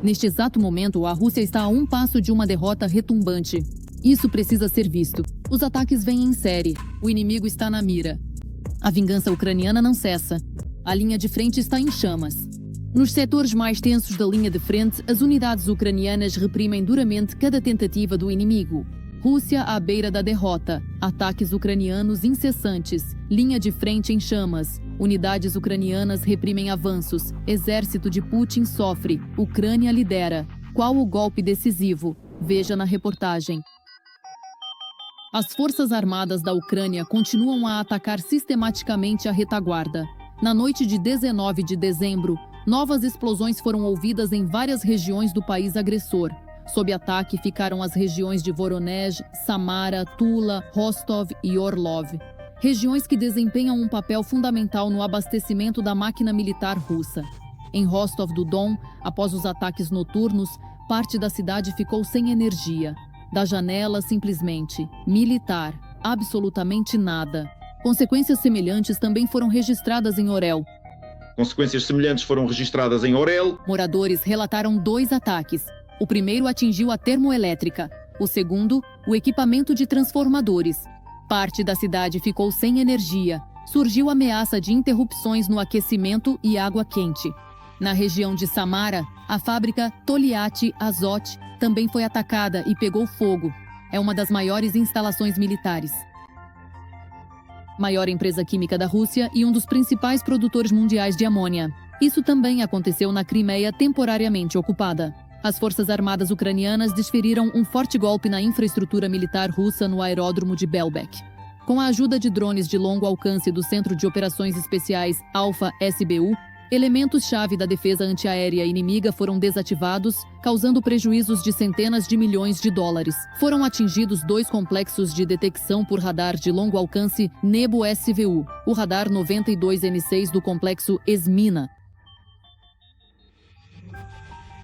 Neste exato momento, a Rússia está a um passo de uma derrota retumbante. Isso precisa ser visto. Os ataques vêm em série. O inimigo está na mira. A vingança ucraniana não cessa. A linha de frente está em chamas. Nos setores mais tensos da linha de frente, as unidades ucranianas reprimem duramente cada tentativa do inimigo. Rússia à beira da derrota. Ataques ucranianos incessantes. Linha de frente em chamas. Unidades ucranianas reprimem avanços. Exército de Putin sofre. Ucrânia lidera. Qual o golpe decisivo? Veja na reportagem. As forças armadas da Ucrânia continuam a atacar sistematicamente a retaguarda. Na noite de 19 de dezembro, novas explosões foram ouvidas em várias regiões do país agressor. Sob ataque ficaram as regiões de Voronezh, Samara, Tula, Rostov e Orlov. Regiões que desempenham um papel fundamental no abastecimento da máquina militar russa. Em Rostov-do-Don, após os ataques noturnos, parte da cidade ficou sem energia. Da janela, simplesmente, militar, absolutamente nada. Consequências semelhantes também foram registradas em Orel. Consequências semelhantes foram registradas em Orel. Moradores relataram 2 ataques. O primeiro atingiu a termoelétrica. O segundo, o equipamento de transformadores. Parte da cidade ficou sem energia. Surgiu ameaça de interrupções no aquecimento e água quente. Na região de Samara, a fábrica Toliat Azot também foi atacada e pegou fogo. É uma das maiores instalações militares. Maior empresa química da Rússia e um dos principais produtores mundiais de amônia. Isso também aconteceu na Crimeia, temporariamente ocupada. As forças armadas ucranianas desferiram um forte golpe na infraestrutura militar russa no aeródromo de Belbek. Com a ajuda de drones de longo alcance do Centro de Operações Especiais Alfa-SBU, elementos-chave da defesa antiaérea inimiga foram desativados, causando prejuízos de centenas de milhões de dólares. Foram atingidos 2 complexos de detecção por radar de longo alcance Nebo-SVU, o radar 92N6 do complexo Esmina.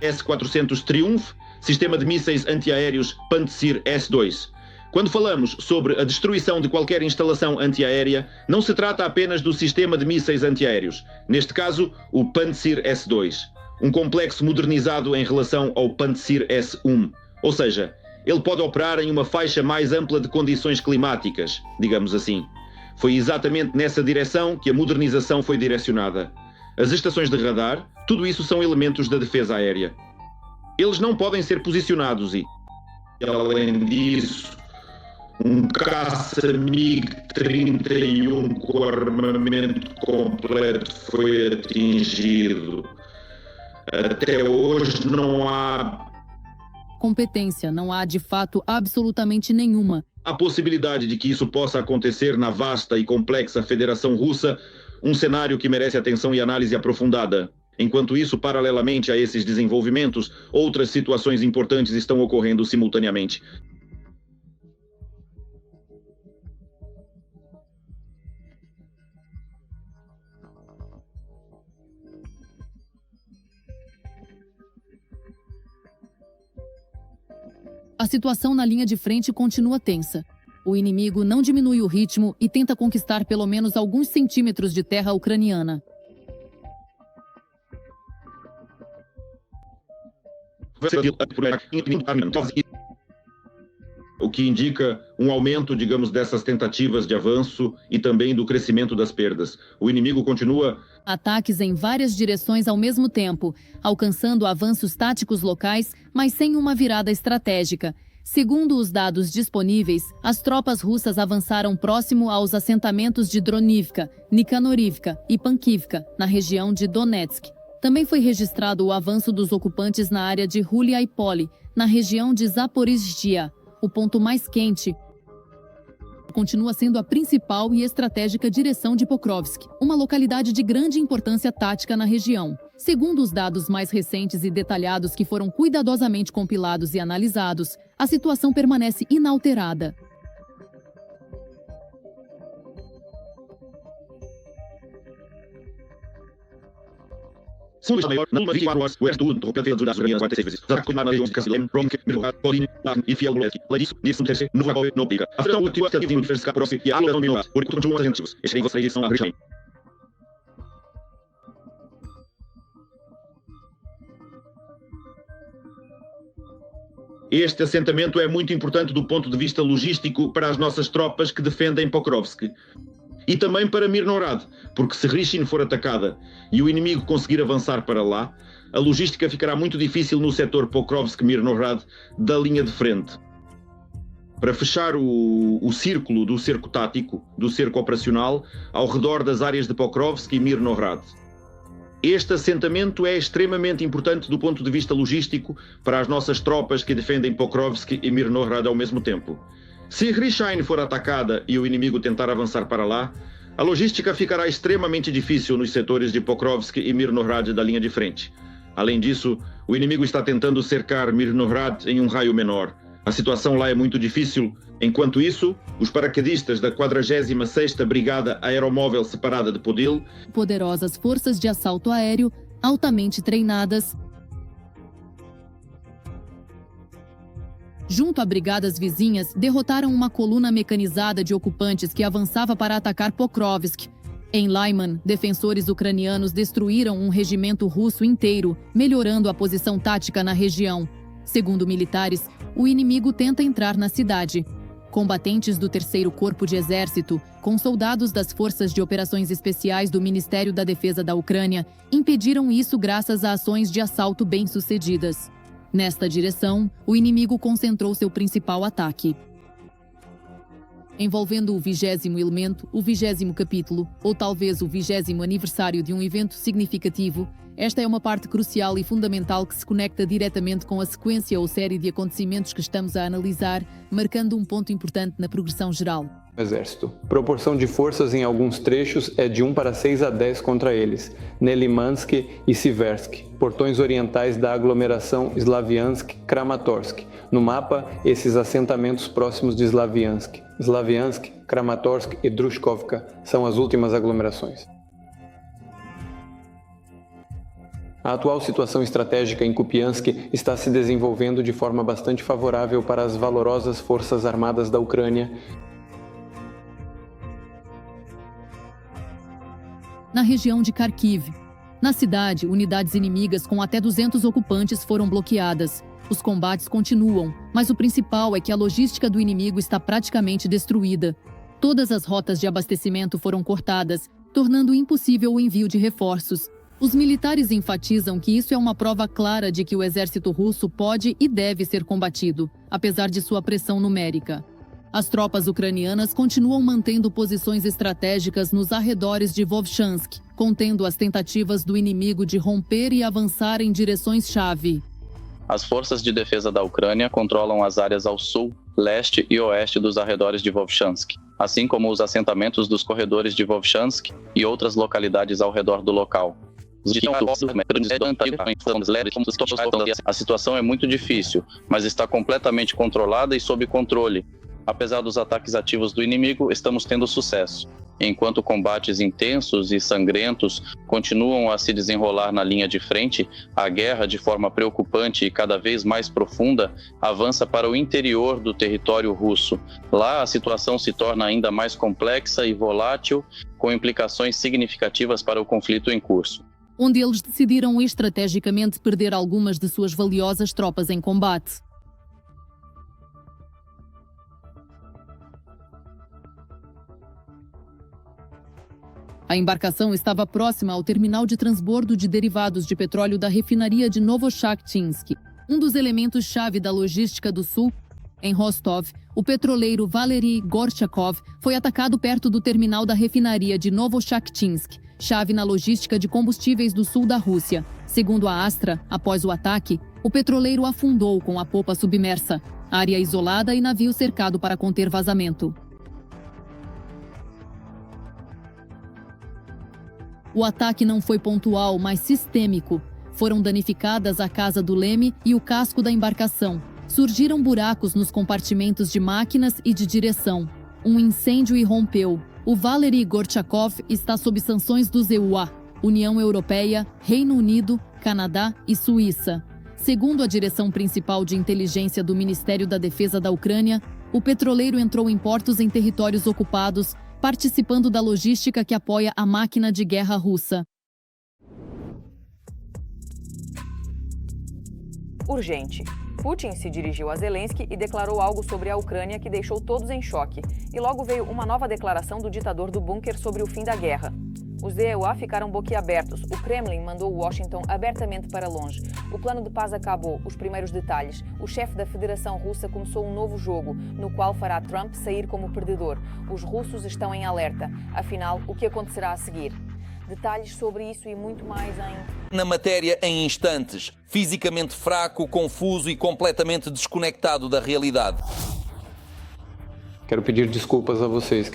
S-400 Triumph, sistema de mísseis antiaéreos Pantsir S-2. Quando falamos sobre a destruição de qualquer instalação antiaérea, não se trata apenas do sistema de mísseis antiaéreos, neste caso, o Pantsir S-2, um complexo modernizado em relação ao Pantsir S-1, ou seja, ele pode operar em uma faixa mais ampla de condições climáticas, digamos assim. Foi exatamente nessa direção que a modernização foi direcionada. As estações de radar, tudo isso são elementos da defesa aérea. Eles não podem ser posicionados e, além disso, um caça MiG-31 com armamento completo foi atingido. Até hoje não há competência, não há de fato absolutamente nenhuma. A possibilidade de que isso possa acontecer na vasta e complexa Federação Russa, um cenário que merece atenção e análise aprofundada. Enquanto isso, paralelamente a esses desenvolvimentos, outras situações importantes estão ocorrendo simultaneamente. A situação na linha de frente continua tensa. O inimigo não diminui o ritmo e tenta conquistar pelo menos alguns centímetros de terra ucraniana. O que indica um aumento, digamos, dessas tentativas de avanço e também do crescimento das perdas. O inimigo continua ataques em várias direções ao mesmo tempo, alcançando avanços táticos locais, mas sem uma virada estratégica. Segundo os dados disponíveis, as tropas russas avançaram próximo aos assentamentos de Dronivka, Nikanorivka e Pankivka, na região de Donetsk. Também foi registrado o avanço dos ocupantes na área de Huliaipole, na região de Zaporizhzhia. O ponto mais quente continua sendo a principal e estratégica direção de Pokrovsk, uma localidade de grande importância tática na região. Segundo os dados mais recentes e detalhados que foram cuidadosamente compilados e analisados, a situação permanece inalterada. Este assentamento é muito importante do ponto de vista logístico para as nossas tropas que defendem Pokrovsk. E também para Mirnorad, porque se Rishin for atacada e o inimigo conseguir avançar para lá, a logística ficará muito difícil no setor Pokrovsk-Mirnorad da linha de frente. Para fechar o círculo do cerco tático, do cerco operacional, ao redor das áreas de Pokrovsk e Mirnorad. Este assentamento é extremamente importante do ponto de vista logístico para as nossas tropas que defendem Pokrovsk e Mirnorad ao mesmo tempo. Se Rishain for atacada e o inimigo tentar avançar para lá, a logística ficará extremamente difícil nos setores de Pokrovsk e Mirnorad da linha de frente. Além disso, o inimigo está tentando cercar Mirnorad em um raio menor. A situação lá é muito difícil. Enquanto isso, os paraquedistas da 46ª Brigada Aeromóvel Separada de Podil, poderosas forças de assalto aéreo altamente treinadas, junto a brigadas vizinhas, derrotaram uma coluna mecanizada de ocupantes que avançava para atacar Pokrovsk. Em Lyman, defensores ucranianos destruíram um regimento russo inteiro, melhorando a posição tática na região. Segundo militares, o inimigo tenta entrar na cidade. Combatentes do 3º Corpo de Exército, com soldados das Forças de Operações Especiais do Ministério da Defesa da Ucrânia, impediram isso graças a ações de assalto bem-sucedidas. Nesta direção, o inimigo concentrou seu principal ataque. Envolvendo o 20º elemento, o 20º capítulo, ou talvez o 20º aniversário de um evento significativo, esta é uma parte crucial e fundamental que se conecta diretamente com a sequência ou série de acontecimentos que estamos a analisar, marcando um ponto importante na progressão geral. Exército. Proporção de forças em alguns trechos é de 1:6 a 10 contra eles, Nelimansk e Siversk, portões orientais da aglomeração Slaviansk-Kramatorsk. No mapa, esses assentamentos próximos de Slaviansk. Slaviansk, Kramatorsk e Drushkovka são as últimas aglomerações. A atual situação estratégica em Kupiansk está se desenvolvendo de forma bastante favorável para as valorosas forças armadas da Ucrânia. Na região de Kharkiv. Na cidade, unidades inimigas com até 200 ocupantes foram bloqueadas. Os combates continuam, mas o principal é que a logística do inimigo está praticamente destruída. Todas as rotas de abastecimento foram cortadas, tornando impossível o envio de reforços. Os militares enfatizam que isso é uma prova clara de que o exército russo pode e deve ser combatido, apesar de sua pressão numérica. As tropas ucranianas continuam mantendo posições estratégicas nos arredores de Vovchansk, contendo as tentativas do inimigo de romper e avançar em direções-chave. As forças de defesa da Ucrânia controlam as áreas ao sul, leste e oeste dos arredores de Vovchansk, assim como os assentamentos dos corredores de Vovchansk e outras localidades ao redor do local. A situação é muito difícil, mas está completamente controlada e sob controle. Apesar dos ataques ativos do inimigo, estamos tendo sucesso. Enquanto combates intensos e sangrentos continuam a se desenrolar na linha de frente, a guerra, de forma preocupante e cada vez mais profunda, avança para o interior do território russo. Lá, a situação se torna ainda mais complexa e volátil, com implicações significativas para o conflito em curso. Onde eles decidiram estrategicamente perder algumas de suas valiosas tropas em combate. A embarcação estava próxima ao terminal de transbordo de derivados de petróleo da refinaria de Novochakhtinsk, um dos elementos-chave da logística do sul. Em Rostov, o petroleiro Valery Gorchakov foi atacado perto do terminal da refinaria de Novochakhtinsk, chave na logística de combustíveis do sul da Rússia. Segundo a Astra, após o ataque, o petroleiro afundou com a popa submersa, área isolada e navio cercado para conter vazamento. O ataque não foi pontual, mas sistêmico. Foram danificadas a casa do leme e o casco da embarcação. Surgiram buracos nos compartimentos de máquinas e de direção. Um incêndio irrompeu. O Valery Gorchakov está sob sanções dos EUA, União Europeia, Reino Unido, Canadá e Suíça. Segundo a direção principal de inteligência do Ministério da Defesa da Ucrânia, o petroleiro entrou em portos em territórios ocupados, participando da logística que apoia a máquina de guerra russa. Urgente. Putin se dirigiu a Zelensky e declarou algo sobre a Ucrânia que deixou todos em choque. E logo veio uma nova declaração do ditador do bunker sobre o fim da guerra. Os EUA ficaram boquiabertos. O Kremlin mandou Washington abertamente para longe. O plano de paz acabou. Os primeiros detalhes. O chefe da Federação Russa começou um novo jogo, no qual fará Trump sair como perdedor. Os russos estão em alerta. Afinal, o que acontecerá a seguir? Detalhes sobre isso e muito mais em... Na matéria em instantes, fisicamente fraco, confuso e completamente desconectado da realidade. Quero pedir desculpas a vocês,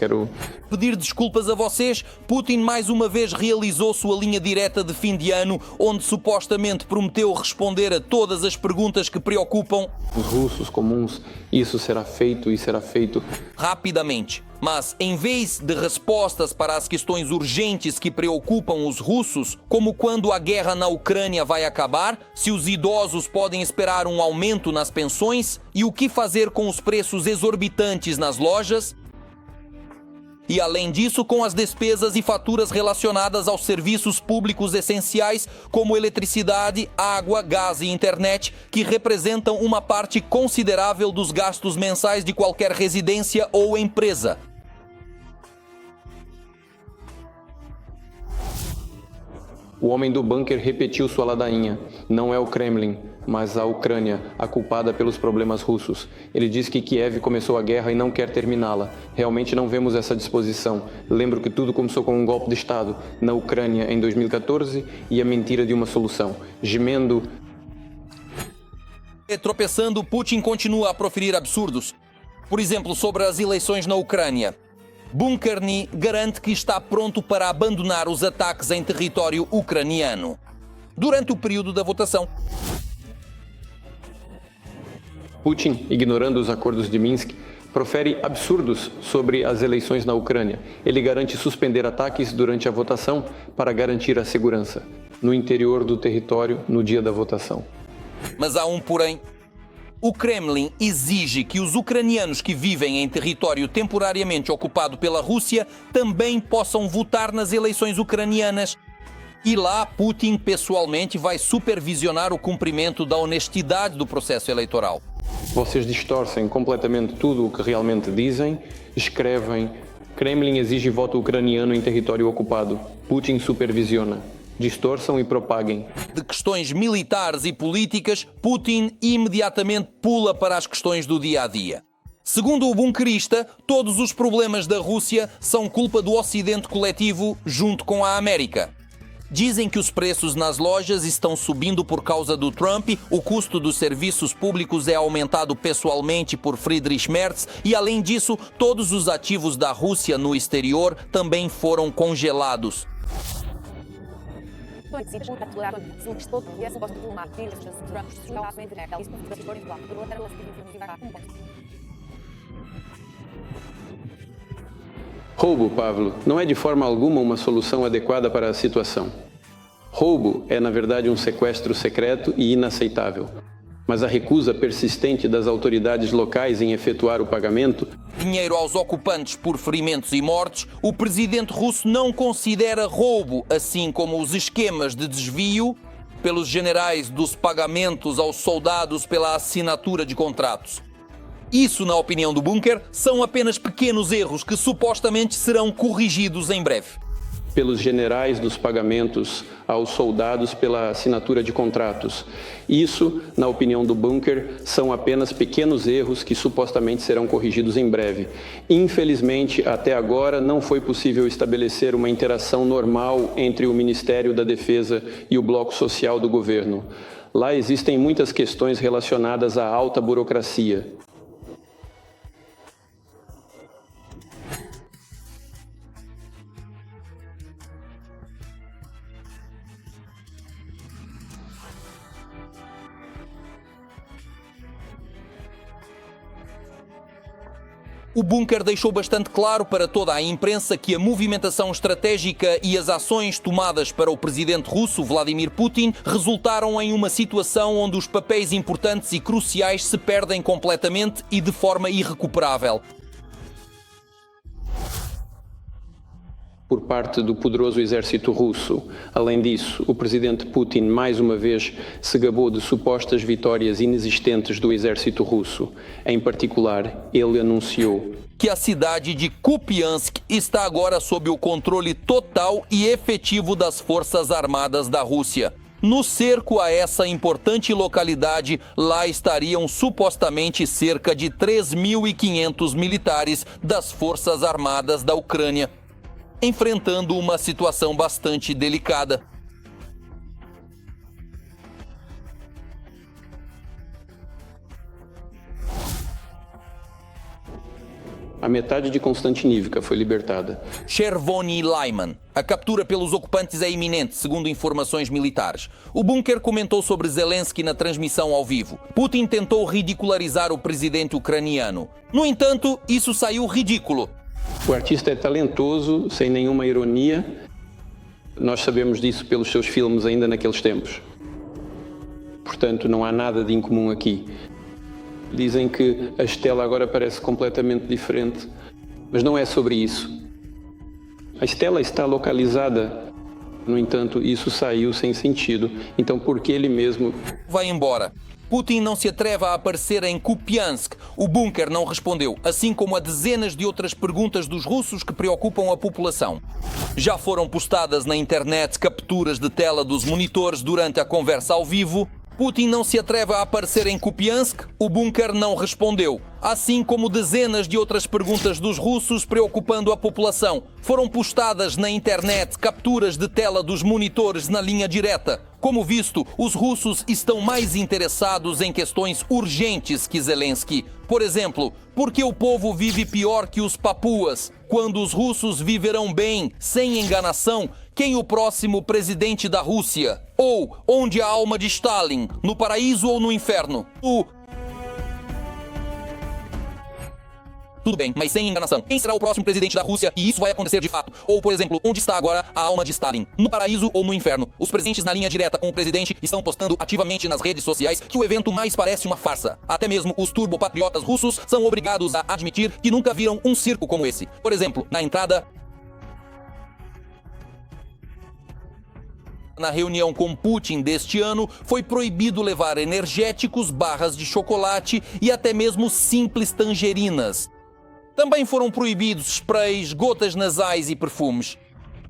Pedir desculpas a vocês, Putin mais uma vez realizou sua linha direta de fim de ano, onde supostamente prometeu responder a todas as perguntas que preocupam os russos comuns. Isso será feito e será feito rapidamente. Mas, em vez de respostas para as questões urgentes que preocupam os russos, como quando a guerra na Ucrânia vai acabar, se os idosos podem esperar um aumento nas pensões e o que fazer com os preços exorbitantes nas lojas, e além disso com as despesas e faturas relacionadas aos serviços públicos essenciais como eletricidade, água, gás e internet, que representam uma parte considerável dos gastos mensais de qualquer residência ou empresa. O homem do bunker repetiu sua ladainha. Não é o Kremlin, mas a Ucrânia, a culpada pelos problemas russos. Ele diz que Kiev começou a guerra e não quer terminá-la. Realmente não vemos essa disposição. Lembro que tudo começou com um golpe de Estado na Ucrânia em 2014 e a mentira de uma solução. Gemendo... Tropeçando, Putin continua a proferir absurdos. Por exemplo, sobre as eleições na Ucrânia. Bunkerny garante que está pronto para abandonar os ataques em território ucraniano durante o período da votação. Putin, ignorando os acordos de Minsk, profere absurdos sobre as eleições na Ucrânia. Ele garante suspender ataques durante a votação para garantir a segurança no interior do território no dia da votação. Mas há um porém. O Kremlin exige que os ucranianos que vivem em território temporariamente ocupado pela Rússia também possam votar nas eleições ucranianas. E lá, Putin pessoalmente vai supervisionar o cumprimento da honestidade do processo eleitoral. Vocês distorcem completamente tudo o que realmente dizem, escrevem. Kremlin exige voto ucraniano em território ocupado. Putin supervisiona. Distorçam e propaguem. De questões militares e políticas, Putin imediatamente pula para as questões do dia-a-dia. Segundo o bunkerista, todos os problemas da Rússia são culpa do Ocidente coletivo junto com a América. Dizem que os preços nas lojas estão subindo por causa do Trump, o custo dos serviços públicos é aumentado pessoalmente por Friedrich Merz e, além disso, todos os ativos da Rússia no exterior também foram congelados. Roubo, Pavlo, não é de forma alguma uma solução adequada para a situação. Roubo é, na verdade, um sequestro secreto e inaceitável. Mas a recusa persistente das autoridades locais em efetuar o pagamento... Dinheiro aos ocupantes por ferimentos e mortes, o presidente russo não considera roubo, assim como os esquemas de desvio pelos generais dos pagamentos aos soldados pela assinatura de contratos. Isso, na opinião do bunker, são apenas pequenos erros que supostamente serão corrigidos em breve. Pelos generais dos pagamentos aos soldados pela assinatura de contratos. Isso, na opinião do bunker, são apenas pequenos erros que supostamente serão corrigidos em breve. Infelizmente, até agora, não foi possível estabelecer uma interação normal entre o Ministério da Defesa e o bloco social do governo. Lá existem muitas questões relacionadas à alta burocracia. O bunker deixou bastante claro para toda a imprensa que a movimentação estratégica e as ações tomadas para o presidente russo, Vladimir Putin, resultaram em uma situação onde os papéis importantes e cruciais se perdem completamente e de forma irrecuperável. por parte do poderoso exército russo. Além disso, o presidente Putin mais uma vez se gabou de supostas vitórias inexistentes do exército russo. Em particular, ele anunciou que a cidade de Kupiansk está agora sob o controle total e efetivo das Forças Armadas da Rússia. No cerco a essa importante localidade, lá estariam supostamente cerca de 3.500 militares das Forças Armadas da Ucrânia, enfrentando uma situação bastante delicada. A metade de Konstantinivka foi libertada. Chervony Lyman. A captura pelos ocupantes é iminente, segundo informações militares. O Bunker comentou sobre Zelensky na transmissão ao vivo. Putin tentou ridicularizar o presidente ucraniano. No entanto, isso saiu ridículo. O artista é talentoso, sem nenhuma ironia. Nós sabemos disso pelos seus filmes ainda naqueles tempos. Portanto, não há nada de incomum aqui. Dizem que a Estela agora parece completamente diferente, mas não é sobre isso. A Estela está localizada, no entanto, isso saiu sem sentido. Então, por que ele mesmo vai embora? Putin não se atreve a aparecer em Kupiansk. O Bunker não respondeu, assim como a dezenas de outras perguntas dos russos que preocupam a população. Já foram postadas na internet capturas de tela dos monitores durante a conversa ao vivo. Putin não se atreve a aparecer em Kupiansk, o Bunker não respondeu. Assim como dezenas de outras perguntas dos russos preocupando a população. Foram postadas na internet capturas de tela dos monitores na linha direta. Como visto, os russos estão mais interessados em questões urgentes que Zelensky. Por exemplo, por que o povo vive pior que os papuas? Quando os russos viverão bem, sem enganação, quem o próximo presidente da Rússia? Ou onde a alma de Stalin? No paraíso ou no inferno? Tudo bem, mas sem enganação. Quem será o próximo presidente da Rússia? E isso vai acontecer de fato. Ou, por exemplo, onde está agora a alma de Stalin? No paraíso ou no inferno? Os presentes na linha direta com o presidente estão postando ativamente nas redes sociais que o evento mais parece uma farsa. Até mesmo os turbopatriotas russos são obrigados a admitir que nunca viram um circo como esse. Por exemplo, na entrada... Na reunião com Putin deste ano, foi proibido levar energéticos, barras de chocolate e até mesmo simples tangerinas. Também foram proibidos sprays, gotas nasais e perfumes.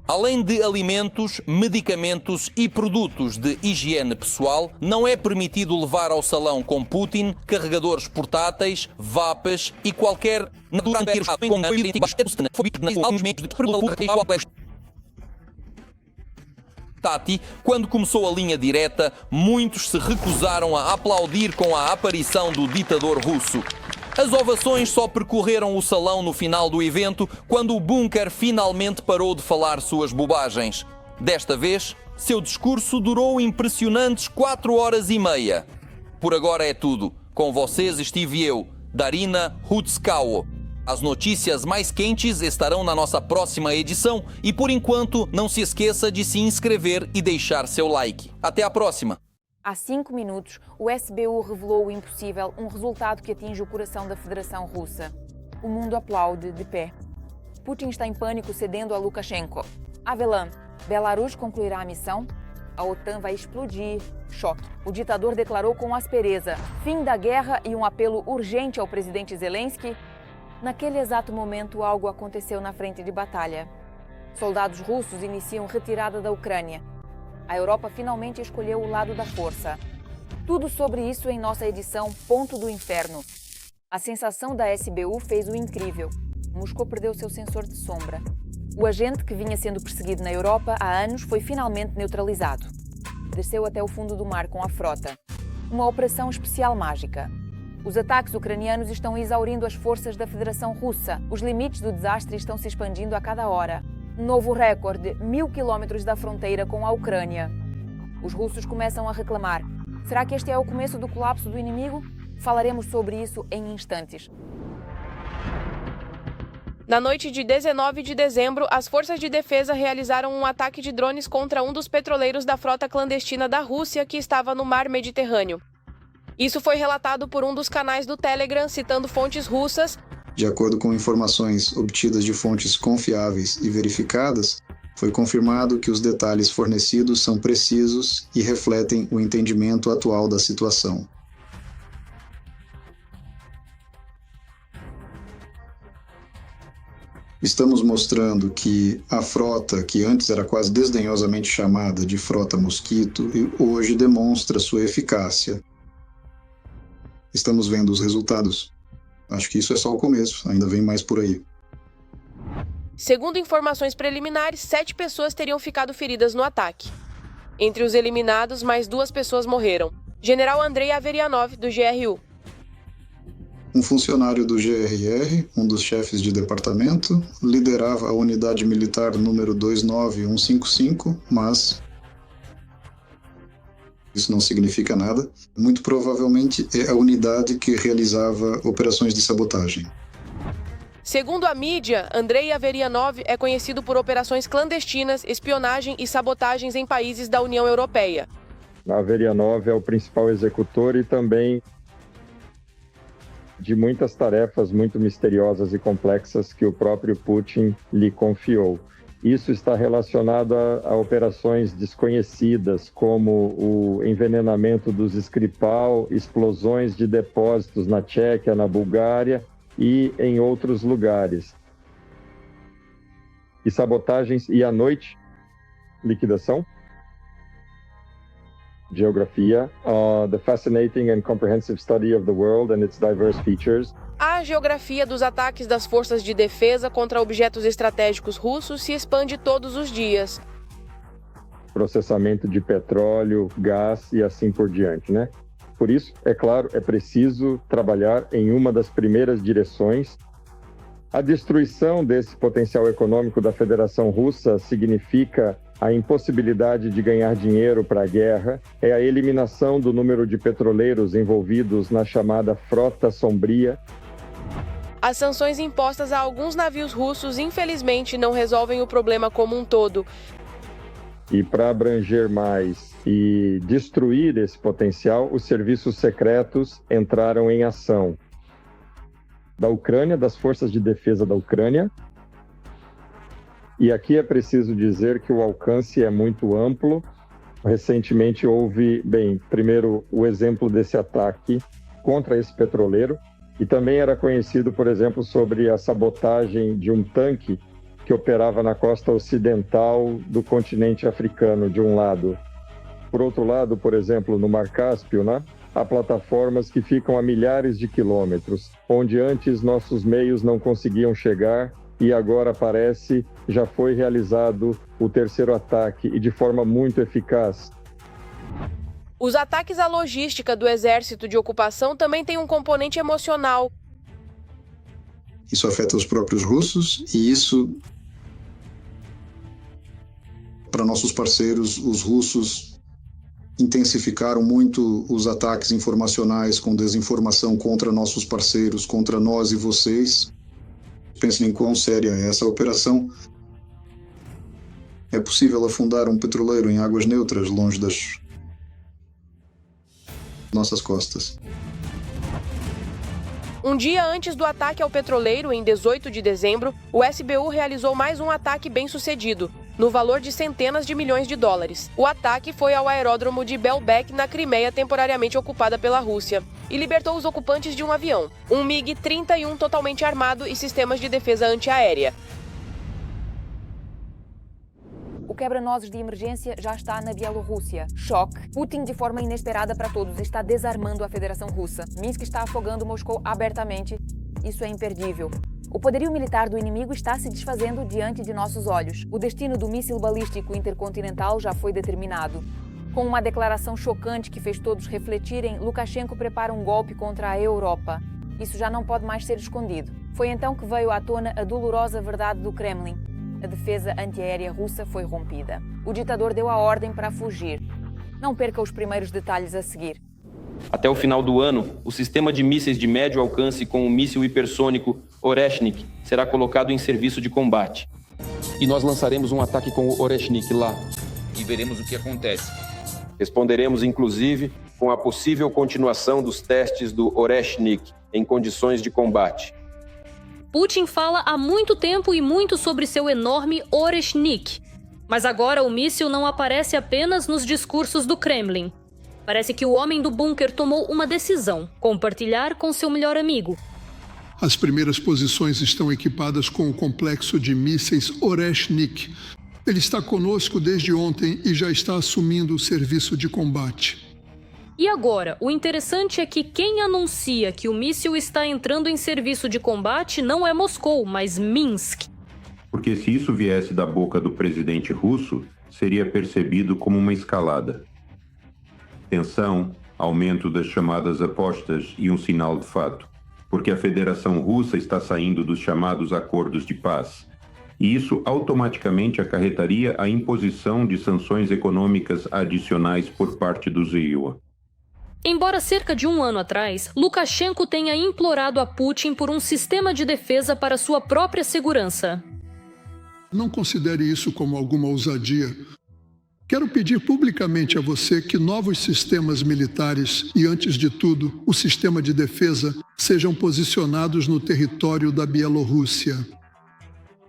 Além de alimentos, medicamentos e produtos de higiene pessoal, não é permitido levar ao salão com Putin carregadores portáteis, vapas e qualquer... Tati, quando começou a linha direta, muitos se recusaram a aplaudir com a aparição do ditador russo. As ovações só percorreram o salão no final do evento, quando o Bunker finalmente parou de falar suas bobagens. Desta vez, seu discurso durou impressionantes 4 horas e meia. Por agora é tudo. Com vocês estive eu, Darina Hutskao. As notícias mais quentes estarão na nossa próxima edição e, por enquanto, não se esqueça de se inscrever e deixar seu like. Até a próxima! Há 5 minutos, o SBU revelou o impossível, um resultado que atinge o coração da Federação Russa. O mundo aplaude de pé. Putin está em pânico, cedendo a Lukashenko. Avelan, Belarus concluirá a missão? A OTAN vai explodir. Choque. O ditador declarou com aspereza fim da guerra e um apelo urgente ao presidente Zelensky. Naquele exato momento, algo aconteceu na frente de batalha. Soldados russos iniciam retirada da Ucrânia. A Europa finalmente escolheu o lado da força. Tudo sobre isso em nossa edição Ponto do Inferno. A sensação da SBU fez o incrível. Moscou perdeu seu sensor de sombra. O agente que vinha sendo perseguido na Europa há anos foi finalmente neutralizado. Desceu até o fundo do mar com a frota. Uma operação especial mágica. Os ataques ucranianos estão exaurindo as forças da Federação Russa. Os limites do desastre estão se expandindo a cada hora. Novo recorde, 1000 quilômetros da fronteira com a Ucrânia. Os russos começam a reclamar. Será que este é o começo do colapso do inimigo? Falaremos sobre isso em instantes. Na noite de 19 de dezembro, as forças de defesa realizaram um ataque de drones contra um dos petroleiros da frota clandestina da Rússia que estava no mar Mediterrâneo. Isso foi relatado por um dos canais do Telegram, citando fontes russas, De acordo com informações obtidas de fontes confiáveis e verificadas, foi confirmado que os detalhes fornecidos são precisos e refletem o entendimento atual da situação. Estamos mostrando que a frota, que antes era quase desdenhosamente chamada de frota mosquito, hoje demonstra sua eficácia. Estamos vendo os resultados. Acho que isso é só o começo, ainda vem mais por aí. Segundo informações preliminares, 7 pessoas teriam ficado feridas no ataque. Entre os eliminados, mais 2 pessoas morreram. General Andrei Averianov, do GRU. Um funcionário do GRR, um dos chefes de departamento, liderava a unidade militar número 29155, mas isso não significa nada. Muito provavelmente é a unidade que realizava operações de sabotagem. Segundo a mídia, Andrei Averianov é conhecido por operações clandestinas, espionagem e sabotagens em países da União Europeia. Averianov é o principal executor e também de muitas tarefas muito misteriosas e complexas que o próprio Putin lhe confiou. Isso está relacionado a operações desconhecidas, como o envenenamento dos Skripal, explosões de depósitos na Tchequia, na Bulgária e em outros lugares. E sabotagens, e à noite, liquidação. Geografia, the fascinating and comprehensive study of the world and its diverse features. A geografia dos ataques das forças de defesa contra objetos estratégicos russos se expande todos os dias. Processamento de petróleo, gás e assim por diante, né? Por isso, é claro, é preciso trabalhar em uma das primeiras direções. A destruição desse potencial econômico da Federação Russa significa a impossibilidade de ganhar dinheiro para a guerra, é a eliminação do número de petroleiros envolvidos na chamada Frota Sombria. As sanções impostas a alguns navios russos, infelizmente, não resolvem o problema como um todo. E para abranger mais e destruir esse potencial, os serviços secretos entraram em ação. Da Ucrânia, das forças de defesa da Ucrânia. E aqui é preciso dizer que o alcance é muito amplo. Recentemente houve, primeiro o exemplo desse ataque contra esse petroleiro, e também era conhecido, por exemplo, sobre a sabotagem de um tanque que operava na costa ocidental do continente africano, de um lado. Por outro lado, por exemplo, no Mar Cáspio, né, há plataformas que ficam a milhares de quilômetros, onde antes nossos meios não conseguiam chegar, e agora parece já foi realizado o terceiro ataque, e de forma muito eficaz. Os ataques à logística do exército de ocupação também têm um componente emocional. Isso afeta os próprios russos, e isso, para nossos parceiros, os russos intensificaram muito os ataques informacionais com desinformação contra nossos parceiros, contra nós e vocês. Pensem em quão séria é essa operação. É possível afundar um petroleiro em águas neutras, longe das nossas costas. Um dia antes do ataque ao petroleiro, em 18 de dezembro, o SBU realizou mais um ataque bem-sucedido, no valor de centenas de milhões de dólares. O ataque foi ao aeródromo de Belbek, na Crimeia, temporariamente ocupada pela Rússia, e libertou os ocupantes de um avião, um MiG-31 totalmente armado e sistemas de defesa antiaérea. O quebra-nozes de emergência já está na Bielorrússia. Choque. Putin, de forma inesperada para todos, está desarmando a Federação Russa. Minsk está afogando Moscou abertamente. Isso é imperdível. O poderio militar do inimigo está se desfazendo diante de nossos olhos. O destino do míssil balístico intercontinental já foi determinado. Com uma declaração chocante que fez todos refletirem, Lukashenko prepara um golpe contra a Europa. Isso já não pode mais ser escondido. Foi então que veio à tona a dolorosa verdade do Kremlin. A defesa antiaérea russa foi rompida. O ditador deu a ordem para fugir. Não perca os primeiros detalhes a seguir. Até o final do ano, o sistema de mísseis de médio alcance com o míssil hipersônico Oreshnik será colocado em serviço de combate. E nós lançaremos um ataque com o Oreshnik lá. E veremos o que acontece. Responderemos, inclusive, com a possível continuação dos testes do Oreshnik em condições de combate. Putin fala há muito tempo e muito sobre seu enorme Oreshnik. Mas agora o míssil não aparece apenas nos discursos do Kremlin. Parece que o homem do bunker tomou uma decisão: compartilhar com seu melhor amigo. As primeiras posições estão equipadas com o complexo de mísseis Oreshnik. Ele está conosco desde ontem e já está assumindo o serviço de combate. E agora, o interessante é que quem anuncia que o míssil está entrando em serviço de combate não é Moscou, mas Minsk. Porque se isso viesse da boca do presidente russo, seria percebido como uma escalada. Tensão, aumento das chamadas apostas e um sinal de fato. Porque a Federação Russa está saindo dos chamados acordos de paz. E isso automaticamente acarretaria a imposição de sanções econômicas adicionais por parte do ZEUA. Embora cerca de um ano atrás, Lukashenko tenha implorado a Putin por um sistema de defesa para sua própria segurança. Não considere isso como alguma ousadia. Quero pedir publicamente a você que novos sistemas militares e, antes de tudo, o sistema de defesa sejam posicionados no território da Bielorrússia.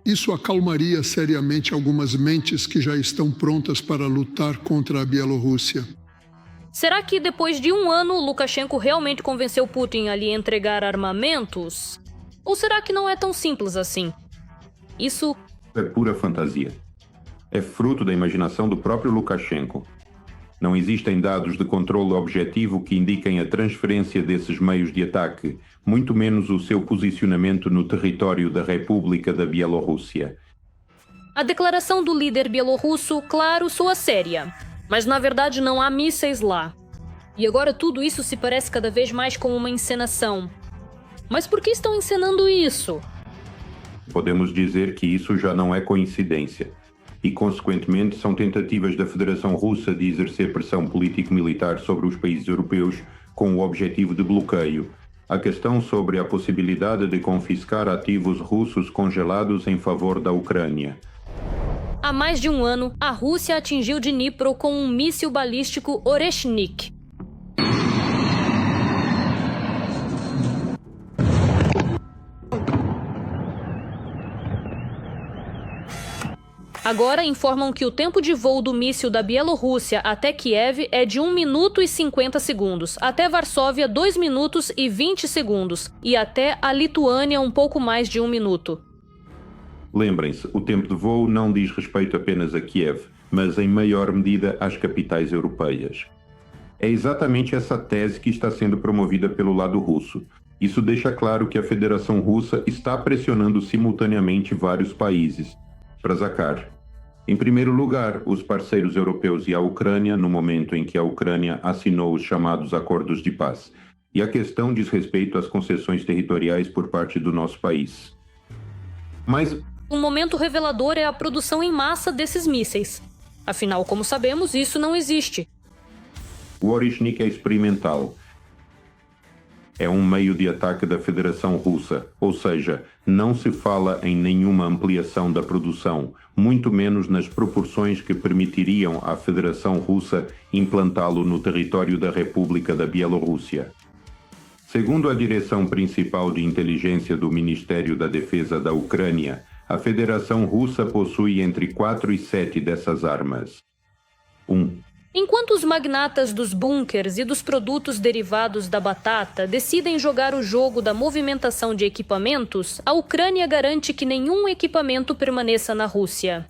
Isso acalmaria seriamente algumas mentes que já estão prontas para lutar contra a Bielorrússia. Será que depois de um ano, Lukashenko realmente convenceu Putin a lhe entregar armamentos? Ou será que não é tão simples assim? Isso é pura fantasia. É fruto da imaginação do próprio Lukashenko. Não existem dados de controle objetivo que indiquem a transferência desses meios de ataque, muito menos o seu posicionamento no território da República da Bielorrússia. A declaração do líder bielorrusso, claro, soa séria. Mas na verdade não há mísseis lá. E agora tudo isso se parece cada vez mais com uma encenação. Mas por que estão encenando isso? Podemos dizer que isso já não é coincidência. E, consequentemente, são tentativas da Federação Russa de exercer pressão político-militar sobre os países europeus com o objetivo de bloqueio. A questão sobre a possibilidade de confiscar ativos russos congelados em favor da Ucrânia. Há mais de um ano, a Rússia atingiu Dnipro com um míssil balístico Oreshnik. Agora informam que o tempo de voo do míssil da Bielorrússia até Kiev é de 1 minuto e 50 segundos, até Varsóvia 2 minutos e 20 segundos e até a Lituânia um pouco mais de 1 minuto. Lembrem-se, o tempo de voo não diz respeito apenas a Kiev, mas em maior medida às capitais europeias. É exatamente essa tese que está sendo promovida pelo lado russo. Isso deixa claro que a Federação Russa está pressionando simultaneamente vários países. Prazacar. Em primeiro lugar, os parceiros europeus e a Ucrânia, no momento em que a Ucrânia assinou os chamados acordos de paz. E a questão diz respeito às concessões territoriais por parte do nosso país. Mas um momento revelador é a produção em massa desses mísseis. Afinal, como sabemos, isso não existe. O Oreshnik é experimental. É um meio de ataque da Federação Russa, ou seja, não se fala em nenhuma ampliação da produção, muito menos nas proporções que permitiriam à Federação Russa implantá-lo no território da República da Bielorrússia. Segundo a direção principal de inteligência do Ministério da Defesa da Ucrânia, a Federação Russa possui entre 4 e 7 dessas armas. 1. Enquanto os magnatas dos bunkers e dos produtos derivados da batata decidem jogar o jogo da movimentação de equipamentos, a Ucrânia garante que nenhum equipamento permaneça na Rússia.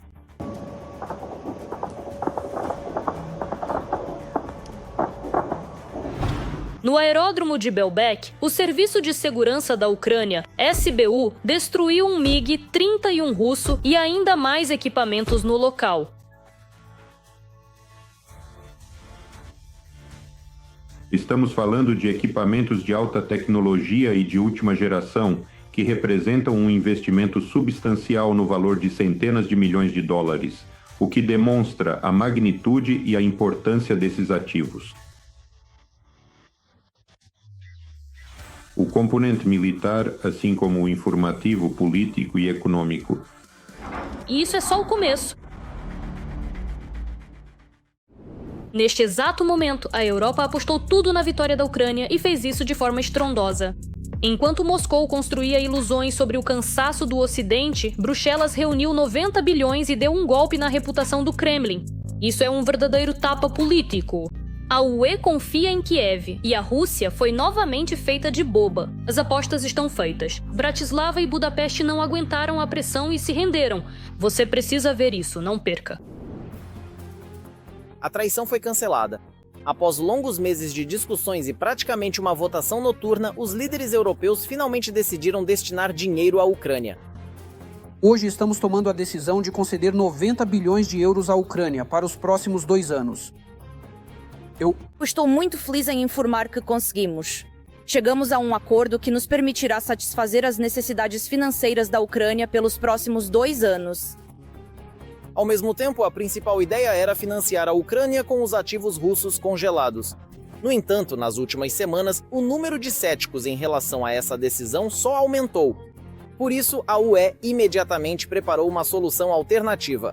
No aeródromo de Belbek, o Serviço de Segurança da Ucrânia, SBU, destruiu um MiG-31 russo e ainda mais equipamentos no local. Estamos falando de equipamentos de alta tecnologia e de última geração, que representam um investimento substancial no valor de centenas de milhões de dólares, o que demonstra a magnitude e a importância desses ativos. O componente militar, assim como o informativo, político e econômico. E isso é só o começo. Neste exato momento, a Europa apostou tudo na vitória da Ucrânia e fez isso de forma estrondosa. Enquanto Moscou construía ilusões sobre o cansaço do Ocidente, Bruxelas reuniu 90 bilhões e deu um golpe na reputação do Kremlin. Isso é um verdadeiro tapa político. A UE confia em Kiev e a Rússia foi novamente feita de boba. As apostas estão feitas. Bratislava e Budapeste não aguentaram a pressão e se renderam. Você precisa ver isso, não perca. A traição foi cancelada. Após longos meses de discussões e praticamente uma votação noturna, os líderes europeus finalmente decidiram destinar dinheiro à Ucrânia. Hoje estamos tomando a decisão de conceder 90 bilhões de euros à Ucrânia para os próximos 2 anos. Eu estou muito feliz em informar que conseguimos. Chegamos a um acordo que nos permitirá satisfazer as necessidades financeiras da Ucrânia pelos próximos 2 anos. Ao mesmo tempo, a principal ideia era financiar a Ucrânia com os ativos russos congelados. No entanto, nas últimas semanas, o número de céticos em relação a essa decisão só aumentou. Por isso, a UE imediatamente preparou uma solução alternativa.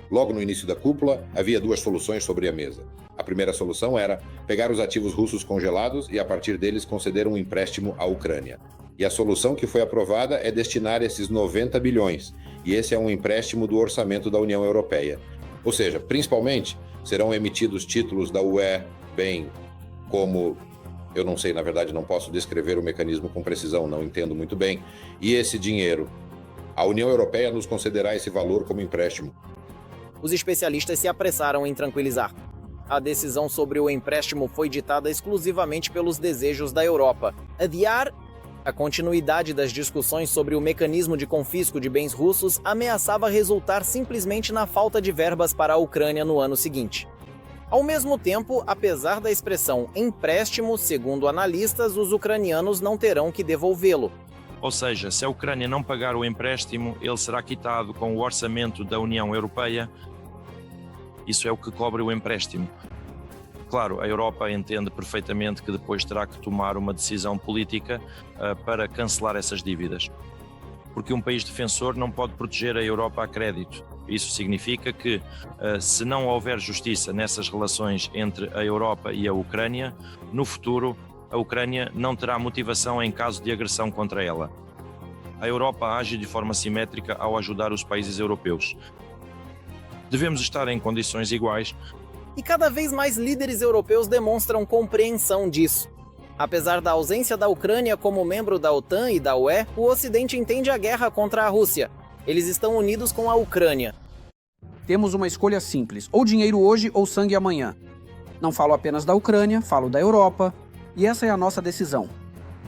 Logo no início da cúpula, havia 2 soluções sobre a mesa. A primeira solução era pegar os ativos russos congelados e, a partir deles, conceder um empréstimo à Ucrânia. E a solução que foi aprovada é destinar esses 90 bilhões, e esse é um empréstimo do orçamento da União Europeia. Ou seja, principalmente, serão emitidos títulos da UE, bem como, eu não sei, na verdade não posso descrever o mecanismo com precisão, não entendo muito bem, e esse dinheiro, a União Europeia nos concederá esse valor como empréstimo. Os especialistas se apressaram em tranquilizar. A decisão sobre o empréstimo foi ditada exclusivamente pelos desejos da Europa. Adiar a continuidade das discussões sobre o mecanismo de confisco de bens russos ameaçava resultar simplesmente na falta de verbas para a Ucrânia no ano seguinte. Ao mesmo tempo, apesar da expressão empréstimo, segundo analistas, os ucranianos não terão que devolvê-lo. Ou seja, se a Ucrânia não pagar o empréstimo, ele será quitado com o orçamento da União Europeia. Isso é o que cobre o empréstimo. Claro, a Europa entende perfeitamente que depois terá que tomar uma decisão política para cancelar essas dívidas. Porque um país defensor não pode proteger a Europa a crédito. Isso significa que, se não houver justiça nessas relações entre a Europa e a Ucrânia, no futuro a Ucrânia não terá motivação em caso de agressão contra ela. A Europa age de forma simétrica ao ajudar os países europeus. Devemos estar em condições iguais. E cada vez mais líderes europeus demonstram compreensão disso. Apesar da ausência da Ucrânia como membro da OTAN e da UE, o Ocidente entende a guerra contra a Rússia. Eles estão unidos com a Ucrânia. Temos uma escolha simples, ou dinheiro hoje ou sangue amanhã. Não falo apenas da Ucrânia, falo da Europa, e essa é a nossa decisão.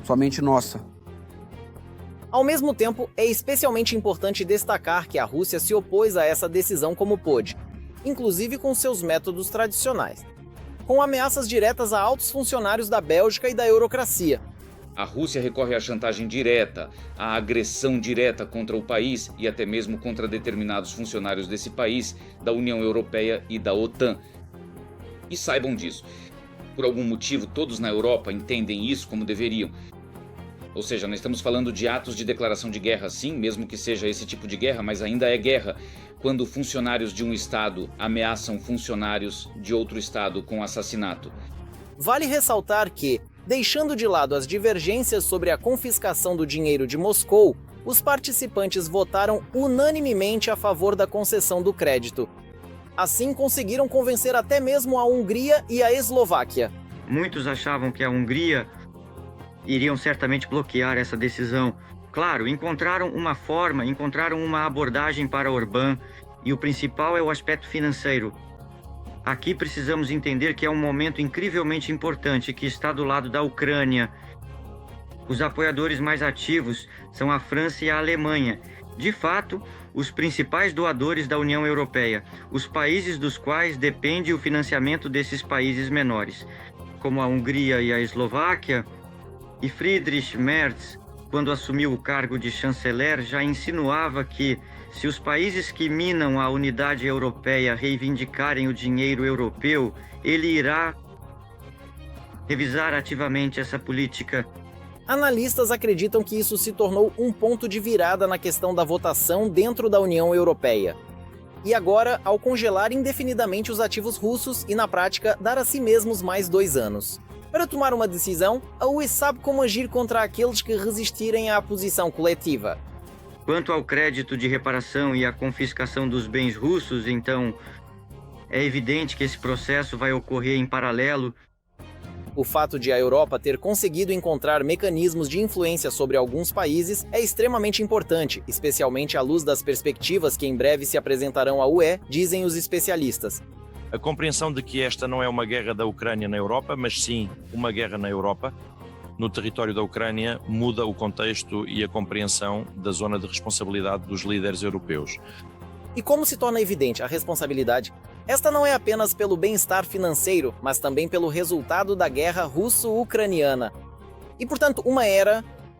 Somente nossa. Ao mesmo tempo, é especialmente importante destacar que a Rússia se opôs a essa decisão como pôde, inclusive com seus métodos tradicionais, com ameaças diretas a altos funcionários da Bélgica e da eurocracia. A Rússia recorre à chantagem direta, à agressão direta contra o país e até mesmo contra determinados funcionários desse país, da União Europeia e da OTAN. E saibam disso. Por algum motivo, todos na Europa entendem isso como deveriam. Ou seja, nós estamos falando de atos de declaração de guerra, sim, mesmo que seja esse tipo de guerra, mas ainda é guerra. Quando funcionários de um Estado ameaçam funcionários de outro Estado com assassinato. Vale ressaltar que, deixando de lado as divergências sobre a confiscação do dinheiro de Moscou, os participantes votaram unanimemente a favor da concessão do crédito. Assim, conseguiram convencer até mesmo a Hungria e a Eslováquia. Muitos achavam que a Hungria iriam certamente bloquear essa decisão. Claro, encontraram uma forma, encontraram uma abordagem para Orbán, e o principal é o aspecto financeiro. Aqui precisamos entender que é um momento incrivelmente importante que está do lado da Ucrânia. Os apoiadores mais ativos são a França e a Alemanha. De fato, os principais doadores da União Europeia, os países dos quais depende o financiamento desses países menores, como a Hungria e a Eslováquia. E Friedrich Merz, quando assumiu o cargo de chanceler, já insinuava que, se os países que minam a unidade europeia reivindicarem o dinheiro europeu, ele irá revisar ativamente essa política. Analistas acreditam que isso se tornou um ponto de virada na questão da votação dentro da União Europeia. E agora, ao congelar indefinidamente os ativos russos e, na prática, dar a si mesmos mais 2 anos. Para tomar uma decisão, a UE sabe como agir contra aqueles que resistirem à posição coletiva. Quanto ao crédito de reparação e à confiscação dos bens russos, então, é evidente que esse processo vai ocorrer em paralelo. O fato de a Europa ter conseguido encontrar mecanismos de influência sobre alguns países é extremamente importante, especialmente à luz das perspectivas que em breve se apresentarão à UE, dizem os especialistas. A compreensão de que esta não é uma guerra da Ucrânia na Europa, mas sim uma guerra na Europa, no território da Ucrânia, muda o contexto e a compreensão da zona de responsabilidade dos líderes europeus. E como se torna evidente a responsabilidade, esta não é apenas pelo bem-estar financeiro, mas também pelo resultado da guerra russo-ucraniana. E, portanto,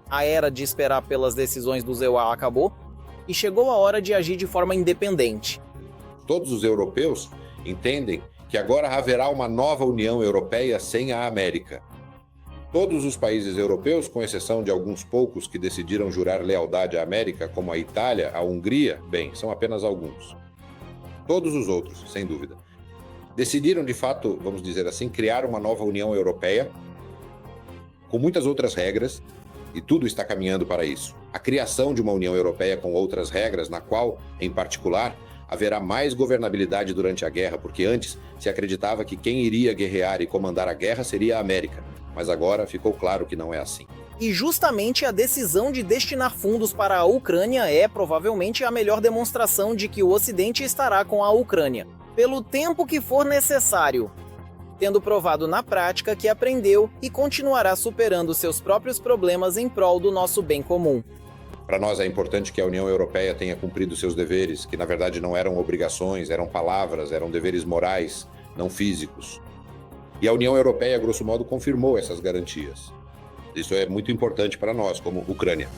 a era de esperar pelas decisões dos EUA acabou e chegou a hora de agir de forma independente. Todos os europeus entendem que agora haverá uma nova União Europeia sem a América. Todos os países europeus, com exceção de alguns poucos que decidiram jurar lealdade à América, como a Itália, a Hungria, bem, são apenas alguns. Todos os outros, sem dúvida, decidiram de fato, vamos dizer assim, criar uma nova União Europeia com muitas outras regras, e tudo está caminhando para isso. A criação de uma União Europeia com outras regras, na qual, em particular, haverá mais governabilidade durante a guerra, porque antes se acreditava que quem iria guerrear e comandar a guerra seria a América, mas agora ficou claro que não é assim. E justamente a decisão de destinar fundos para a Ucrânia é provavelmente a melhor demonstração de que o Ocidente estará com a Ucrânia, pelo tempo que for necessário, tendo provado na prática que aprendeu e continuará superando seus próprios problemas em prol do nosso bem comum. Para nós é importante que a União Europeia tenha cumprido seus deveres, que na verdade não eram obrigações, eram palavras, eram deveres morais, não físicos. E a União Europeia, grosso modo, confirmou essas garantias. Isso é muito importante para nós, como Ucrânia.